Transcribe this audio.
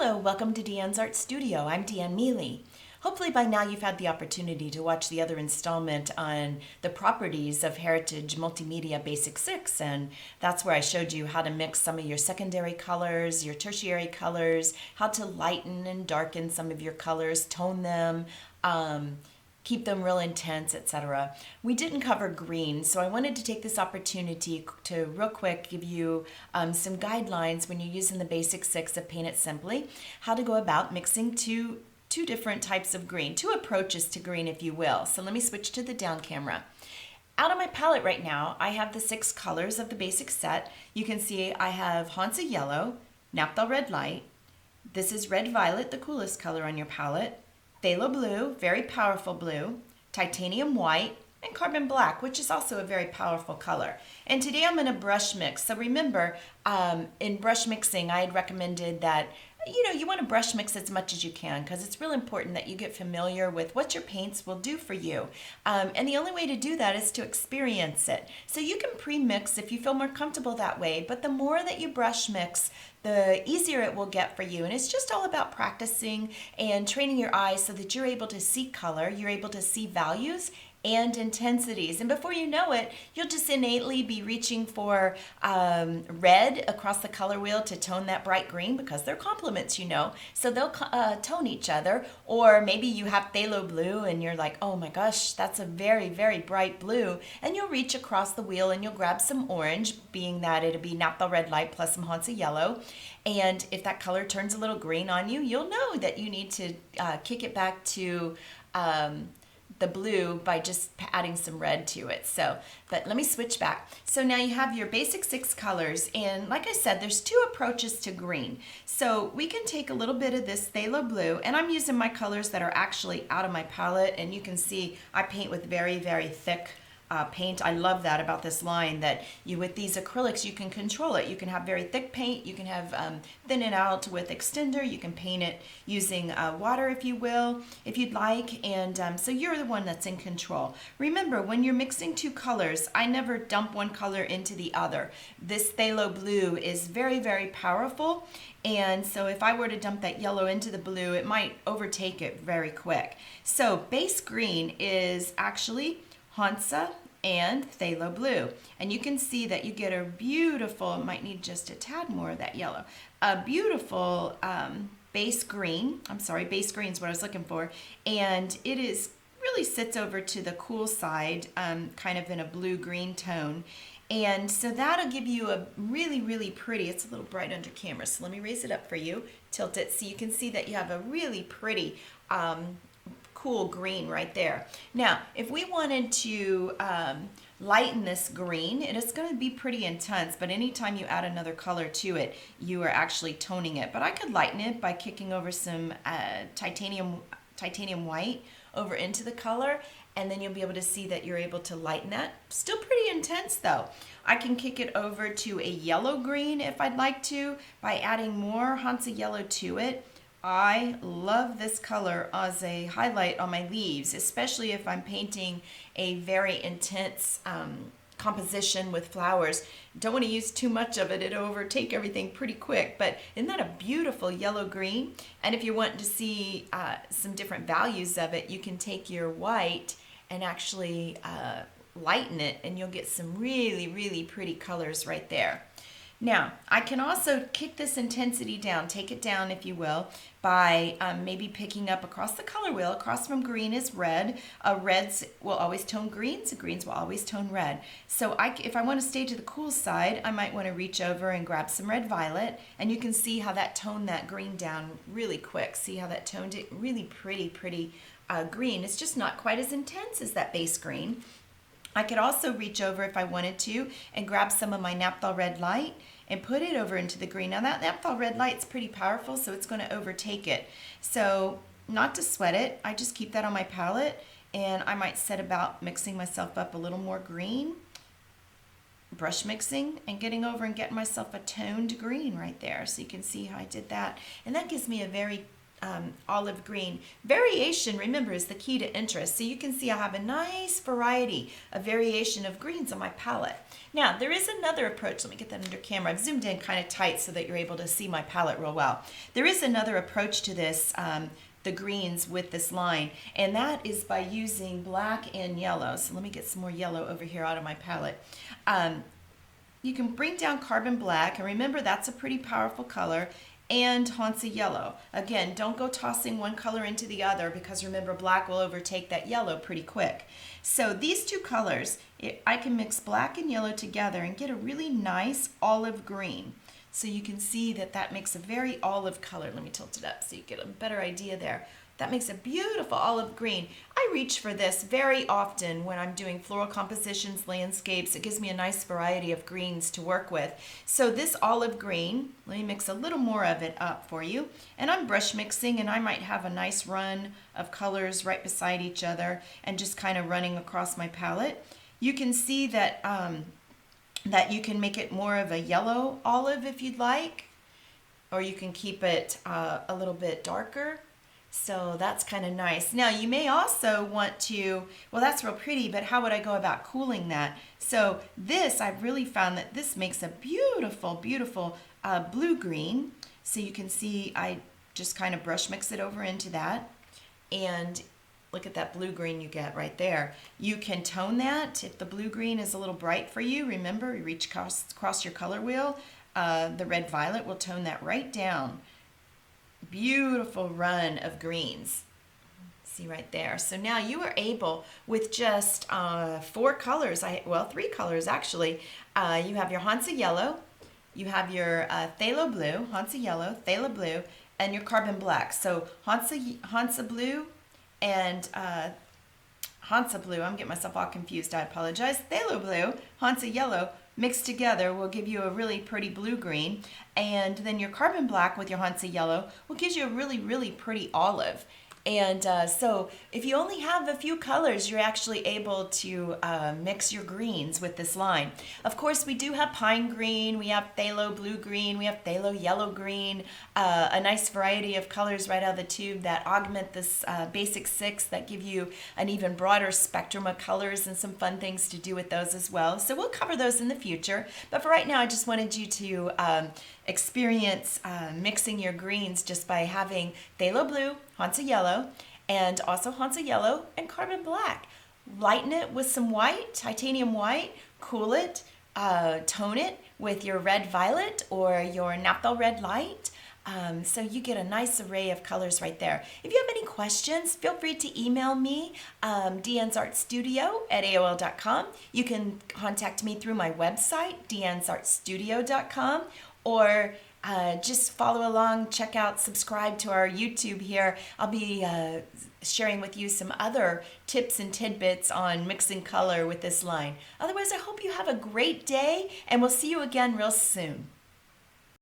Hello, welcome to DeAnn's Art Studio. I'm DeAnn Mealy. Hopefully by now you've had the opportunity to watch the other installment on the properties of Heritage Multimedia Basic 6, and that's where I showed you how to mix some of your secondary colors, your tertiary colors, how to lighten and darken some of your colors, tone them, keep them real intense, etc. We didn't cover green, so I wanted to take this opportunity to real quick give you some guidelines when you're using the Basic 6 of Paint It Simply, how to go about mixing two different types of green, two approaches to green, if you will. So let me switch to the down camera. Out of my palette right now, I have the 6 colors of the basic set. You can see I have Hansa Yellow, Naphthol Red Light. This is Red Violet, the coolest color on your palette. Phthalo Blue, very powerful blue. Titanium White, and Carbon Black, which is also a very powerful color. And today I'm going to brush mix. So remember, in brush mixing, I had recommended that you want to brush mix as much as you can, because it's real important that you get familiar with what your paints will do for you. And the only way to do that is to experience it. So you can pre-mix if you feel more comfortable that way, but the more that you brush mix, the easier it will get for you. And it's just all about practicing and training your eyes so that you're able to see color, you're able to see values and intensities. And before you know it, you'll just innately be reaching for red across the color wheel to tone that bright green, because they're complements, so they'll tone each other. Or maybe you have phthalo blue and you're like, oh my gosh, that's a very, very bright blue, and you'll reach across the wheel and you'll grab some orange, being that it'll be Naphthol Red Light plus some Hansa Yellow. And if that color turns a little green on you, you'll know that you need to kick it back to the blue by just adding some red to it. But let me switch back. So now you have your basic 6 colors, and like I said, there's 2 approaches to green. So we can take a little bit of this phthalo blue, and I'm using my colors that are actually out of my palette, and you can see I paint with very, very thick paint. I love that about this line, that with these acrylics you can control it. You can have very thick paint, you can have thin it out with extender, you can paint it using water if you will, if you'd like, and so you're the one that's in control. Remember, when you're mixing 2 colors, I never dump one color into the other. This phthalo blue is very, very powerful, and so if I were to dump that yellow into the blue, it might overtake it very quick. So base green is actually Hansa and phthalo blue, and you can see that you get a beautiful, might need just a tad more of that yellow, a beautiful base green. Base green is what I was looking for, and it is really sits over to the cool side, kind of in a blue-green tone. And so that'll give you a really, really pretty, it's a little bright under camera, so let me raise it up for you, tilt it so you can see that you have a really pretty cool green right there. Now, if we wanted to lighten this green, it is going to be pretty intense, but anytime you add another color to it, you are actually toning it. But I could lighten it by kicking over some titanium white over into the color, and then you'll be able to see that you're able to lighten that. Still pretty intense though. I can kick it over to a yellow green if I'd like to by adding more Hansa Yellow to it. I love this color as a highlight on my leaves, especially if I'm painting a very intense composition with flowers. Don't want to use too much of it, it'll overtake everything pretty quick. But isn't that a beautiful yellow green? And if you want to see some different values of it, you can take your white and actually lighten it, and you'll get some really, really pretty colors right there. Now, I can also kick this intensity down, take it down if you will, by maybe picking up across the color wheel. Across from green is red. Reds will always tone greens, greens will always tone red. So if I want to stay to the cool side, I might want to reach over and grab some red violet, and you can see how that toned that green down really quick. See how that toned it? Really pretty green. It's just not quite as intense as that base green. I could also reach over if I wanted to and grab some of my Naphthol Red Light and put it over into the green. Now that Naphthol Red Light's pretty powerful, so it's going to overtake it. So not to sweat it, I just keep that on my palette, and I might set about mixing myself up a little more green, brush mixing, and getting over and getting myself a toned green right there. So you can see how I did that. And that gives me a very olive green. Variation, remember, is the key to interest. So you can see I have a nice variety of variation of greens on my palette. Now, there is another approach. Let me get that under camera. I've zoomed in kind of tight so that you're able to see my palette real well. There is another approach to this, the greens with this line, and that is by using black and yellow. So let me get some more yellow over here out of my palette. You can bring down carbon black, and remember that's a pretty powerful color, and Hansa yellow. Again, don't go tossing one color into the other because remember black will overtake that yellow pretty quick. So these two colors, I can mix black and yellow together and get a really nice olive green. So you can see that that makes a very olive color. Let me tilt it up so you get a better idea there. That makes a beautiful olive green. I reach for this very often when I'm doing floral compositions, landscapes. It gives me a nice variety of greens to work with. So this olive green, let me mix a little more of it up for you. And I'm brush mixing, and I might have a nice run of colors right beside each other and just kind of running across my palette. You can see that that you can make it more of a yellow olive if you'd like, or you can keep it a little bit darker. So that's kind of nice. Now you may also want to, well, that's real pretty, but how would I go about cooling that? So this, I've really found that this makes a beautiful, beautiful blue-green. So you can see I just kind of brush mix it over into that, and look at that blue-green you get right there. You can tone that if the blue-green is a little bright for you. Remember, you reach across your color wheel. The red-violet will tone that right down. Beautiful run of greens. See right there. So now you are able, with just 4 colors, well, 3 colors actually. You have your Hansa yellow, you have your Phthalo blue, Hansa yellow, Phthalo blue, and your carbon black. So Hansa blue and Hansa blue, I'm getting myself all confused, I apologize. Phthalo blue, Hansa yellow, mixed together will give you a really pretty blue-green, and then your carbon black with your Hansa yellow will give you a really, really pretty olive. And so if you only have a few colors, you're actually able to mix your greens with this line. Of course, we do have pine green, we have phthalo blue-green, we have phthalo yellow-green, a nice variety of colors right out of the tube that augment this basic 6 that give you an even broader spectrum of colors and some fun things to do with those as well. So we'll cover those in the future. But for right now, I just wanted you to experience mixing your greens just by having phthalo blue, Hansa yellow, and also Hansa yellow and carbon black. Lighten it with some white, titanium white, cool it, tone it with your red violet or your Naphthol red light. So you get a nice array of colors right there. If you have any questions, feel free to email me, deannsartstudio@aol.com. You can contact me through my website, deannsartstudio.com, or just follow along, check out, subscribe to our YouTube here. I'll be sharing with you some other tips and tidbits on mixing color with this line. Otherwise, I hope you have a great day, and we'll see you again real soon.